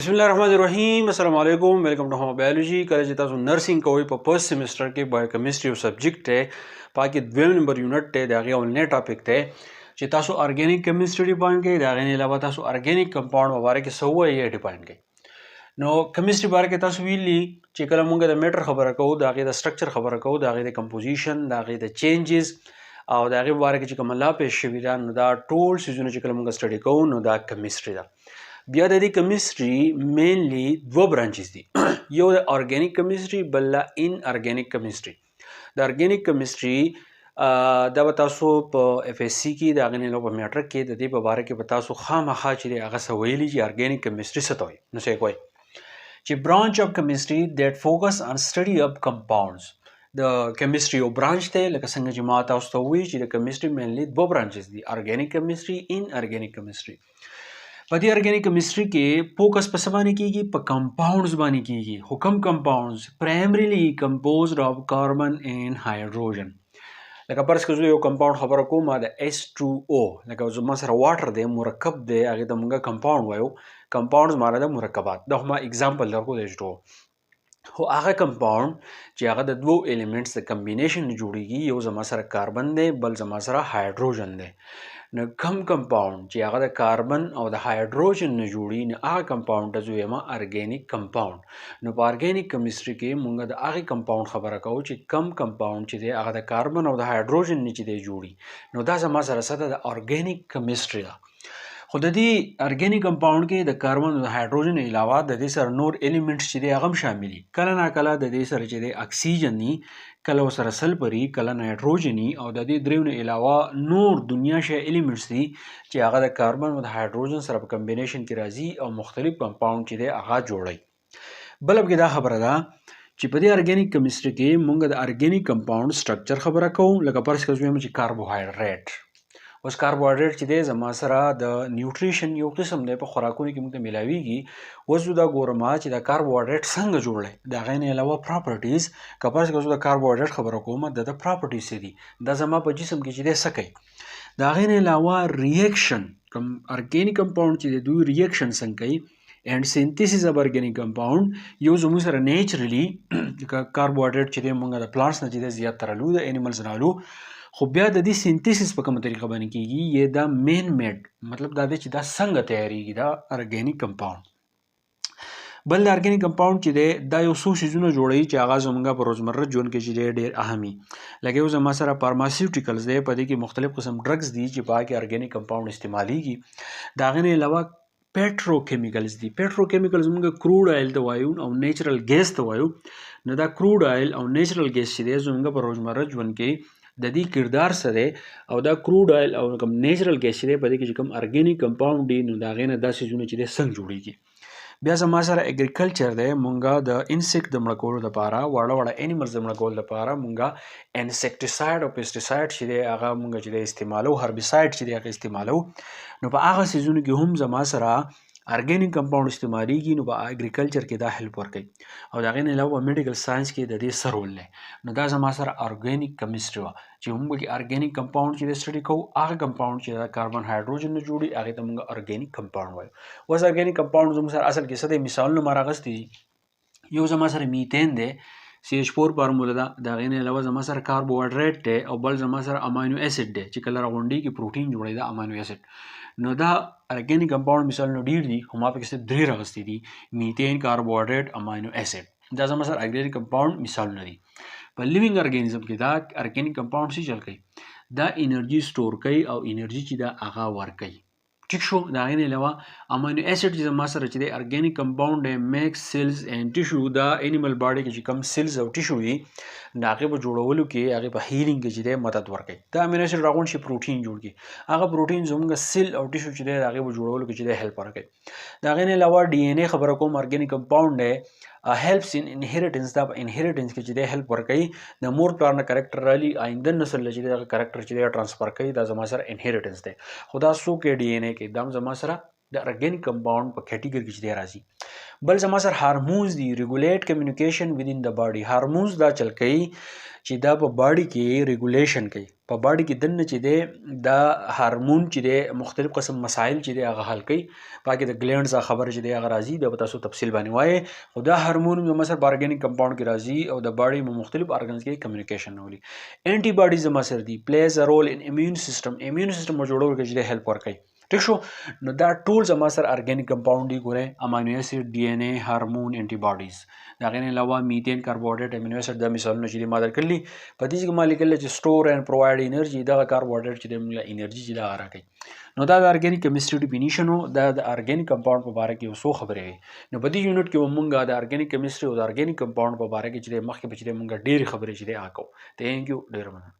बिस्मिल्लाहिर्रहमानिर्रहीम अस्सलाम वालेकुम वेलकम टू होम बायोलॉजी कल जी तासु नर्सिंग कोई पे फर्स्ट सेमेस्टर के बायोकेमिस्ट्री सब्जेक्ट है पाकि द्विम नंबर यूनिट है दागे ऑनलाइन टॉपिक थे जी तासु ऑर्गेनिक केमिस्ट्री डिफाइन के दागे ने अलावा तासु ऑर्गेनिक कंपाउंड बारे के सौ ये डिफाइन के नो केमिस्ट्री बारे के तासु वीली ची कला मुंगे द मैटर खबर को दागे द स्ट्रक्चर खबर को दागे द कंपोजिशन दागे द चेंजेस او د هغې باره کې چې کوم لا پیش شوي ده نو دا ټول څیزونه چې کله موږ سټډي کوو نو دا کیمستري ده. بیا د دې کیمستري مینلی دوه برانچز دي یو د ارګینیک کیمستري بل د ان ارګینیک کیمستري. د ارګینیک کیمستري دا به تاسو په اف اس سی کې د هغې نه په میټرک کې د دې په باره کې به تاسو خامخا چې دی هغه څه ویلي چې ارګینیک کیمستري څه ته وایي. نو څه یې کوئ چې برانچ اف کیمستري دیټ فوکس آن سټډي اف کمپاونډز. د کیمستري یو برانچ دی لکه څنګه چې ما تاسو ته ووایي چې د کیمستري مینلی دوه برانچز دي ارګینیک کیمستري ان ارګینیک کیمستري. په دې ارګینیک کیمستري کې فوکس په څه باندې کیږي په کمپاونډز باندې کیږي. خو کوم کمپاونډز پرایمریلی کمپوزډ اف کاربن اینڈ هایدروجن. لکه فرض کړه زه یو کمپاونډ خبره کوم د H2O لکه زما سره واټر دی مرکب دی هغې ته موږ کمپاونډ وایو. کمپاونډز معنا د مرکبات. دا خو ما اگزامپل درکو د H2O. خو هغه کمپاوند چې هغه د دوو ایلیمنټس د کمبینیشن نه جوړیږي یو زما سره کاربن دی بل زما سره هایدروجن دی. نو کم کمپاوند چې هغه د کاربن او د هایدروجن نه جوړي نو هغه کمپاوند ته زویم ارګینیک کمپاوند. نو په ارګینیک کیمستري کې مونږ د هغه کمپاوند خبره کوو چې کم کمپاوند چې دی هغه د کاربن او د هایدروجن نه چې دی جوړي نو دا زما سره سره د ارګینیک کیمستري ده. خو د دې ارګینیک کمپاوند کې د کاربن او د هایدروجن علاوه د دې سره نور ایلیمنټس چې دی هغه هم شامل دي. کله ناکله د دې سره چې دی اکسیجن ني کله ورسره سلفري کله نایټروجني او د دې دریو نه علاوه نور دنیا شي ایلیمنټس دي چې هغه د کاربن او د هایدروجن سره په کمبینیشن کې راځي او مختلف کمپاوند چې دی هغه جوړي. بل به دا خبره ده چې په دې ارګینیک کیمستري کې مونږ د ارګینیک کمپاوند سټرکچر خبره کوو. لکه فرض کړه چې کاربوهایډریټ اوس کاربوهایډریټ چې دی زما سره د نیوټریشن یو قسم دی په خوراکونو کې موږ ته میلاویږي. اوس زه دا ګورم چې دا کاربوهایډریټ څنګه جوړ دی د هغې نه علاوه پراپرټیز که فرض کړه زه د کاربوهایډریټ خبره کوم د پراپرټیز څه دي دا زما په جسم کې چې دی څه کوي د هغې نه علاوه ریاکشن کوم ارګینیک کمپاوند چې دی دوی ریاکشن څنګه کوي and synthesis of organic compound یو زموږ سره نیچرلی کاربوهایډریټ چې دی موږ د پلانټس نه چې دی زیاتره لو د انیملز نه لو. خو بیا د دې سینتھیسس په کومه طریقه باندې کیږي یا دا مین میډ مطلب دا دی چې دا څنګه تیاریږي دا ارګینیک کمپاوند. بل د ارګینیک کمپاوند چې دی دا یو څو شیزونه جوړوي چې هغه زموږ په روزمره ژوند کې چې دی ډېر اهمي. لکه یو زما سره فارماسیوټیکلز دی په دې کې مختلف قسم ډرګز دي چې په هغه کې ارګینیک کمپاوند استعمالیږي. د هغې نه علاوه پیټروکیمیکلز دي. پیټروکیمیکلز موږ کروډ آیل ته وایو او نیچرل ګیس ته وایو. نو دا کروډ آیل او نیچرل ګیس چې دی زموږ په روزمره ژوند کې د دې کردار څه دی او دا کروډ آیل او کوم نیچرل ګیس چې دی په دې کې چې کوم ارګینیک کمپاوند دی نو د هغې نه دا څیزونه چې دی څنګه جوړیږي. بیا زما سره اګریکلچر دی مونږ د انسیکټ د مړه کولو لپاره واړه واړه انیملز د مړه کولو لپاره مونږ انسیکټیسایډ او پیسټیسایډ چې دی هغه مونږ چې دی استعمالو هربیسایډ چې دی هغه استعمالو. نو په هغه څیزونو کې هم زما سره ارګینیک کمپاوند استعمالیږي نو په اګریکلچر کې دا هیلپ ورکوي او د هغې نه علاوه میډیکل ساینس کې د دې څه رول دی. نو دا زما سره ارګینیک کیمستري وه چې موږ کې ارګینیک کمپاوند چې دی سټډي کوو هغه کمپاوند چې د کاربن هایدروجن نه جوړي هغې ته موږ ارګینیک کمپاوند وایو. اوس ارګینیک کمپاوند زموږ سره اصل کې څه دی مثالونه ما راغستي دي. یو زما سره میتین دی CH4 فارموله ده د هغې نه علاوه زما سره کاربوهایډریټ دی او بل زما سره امینو اسید دی چې کله راغونډېږي پروټین جوړوي دا امینو اسید. نو دا ارګینیک کمپاوند مثالونه ډېر دي خو ما پکې صرف درې راغستي دي میتین کاربوهایډریټ امینو اسید. دا زما سره ارګینیک کمپاوند مثالونه دي. په لیوینګ ارګانیزم کې دا ارګینیک کمپاوند څه چل کوي دا انرژي سټور کوي او انرژي چې دا هغه ورکوي. ٹھیک شو. د هغې نه علاوه امینو اسید چې زما سره چې دی ارګینیک کمپاوند دی میکس سیلز اینډ ټیشو دا انیمل باډي کې چې کوم سیلز او ټیشو دي د هغې په جوړولو کې هغې په هیلینګ کې چې دی مدد ورکوي. دا امینو اسید راغونډ شي پروټین جوړ کړي هغه پروټین زموږ سیل او ټیشو چې دی د هغې په جوړولو کې چې دی هیلپ ورکوي. د هغې نه علاوه ډي ان اے خبره کوم ارګینیک کمپاوند دی helps in inheritance دا inheritance کې چې دی هیلپ ورکوي د مور پلار نه کریکټر رالي آینده نسل چې دی هغه کریکټر چې دی ټرانسفر کوي دا زما سره انهیریټنس دی. خو دا څوک یې ډي ان اے کې دا هم زما سره د ارګینیک کمپاوند په کیټیګري کې چې دی راځي. بل زما سره هارمونز دي ریګولیټ کمیونیکیشن ودین د باډي. هارمونز دا چل کوي چې دا په باډي کې ریګولیشن کوي په باډي کې دننه چې دی دا هارمون چې دی مختلف قسم مسایل چې دی هغه حل کوي باقي د ګلینډز خبر چې دی هغه راځي بیا به تاسو تفصیل باندې وایي خو دا هارمون زما سره په ارګینیک کمپاوند کې راځي او د باډي مختلف ارګنز کې کمیونیکیشن ولي انټي باډیز زما سره دي پلیز ا رول ان امیون سیستم جوړولو کې چې هیلپ ورکوي ٹھیک شو نو دا ټول زما سره ارګینیک کمپاوند دی ګوره امینو اسید ډي ان اے هارمون انټي باډیز دا غیر علاوه میثین کاربوهایډریټ امینو اسید د مثالونه چې ما درکړي په دې کې ما لیکل چې سٹور اینڈ پرووایډ انرژي دا کاربوهایډریټ چې د انرژي چې دا راکړي نو دا د ارګینیک کیمستري ډیفینیشن او د ارګینیک کمپاوند په اړه کې وسو خبرې وي نو په دې یونټ کې مونږ د ارګینیک کیمستري او د ارګینیک کمپاوند په اړه کې چې مخکې به چې مونږ ډېری خبرې چې آکو ثانک یو ډېر مننه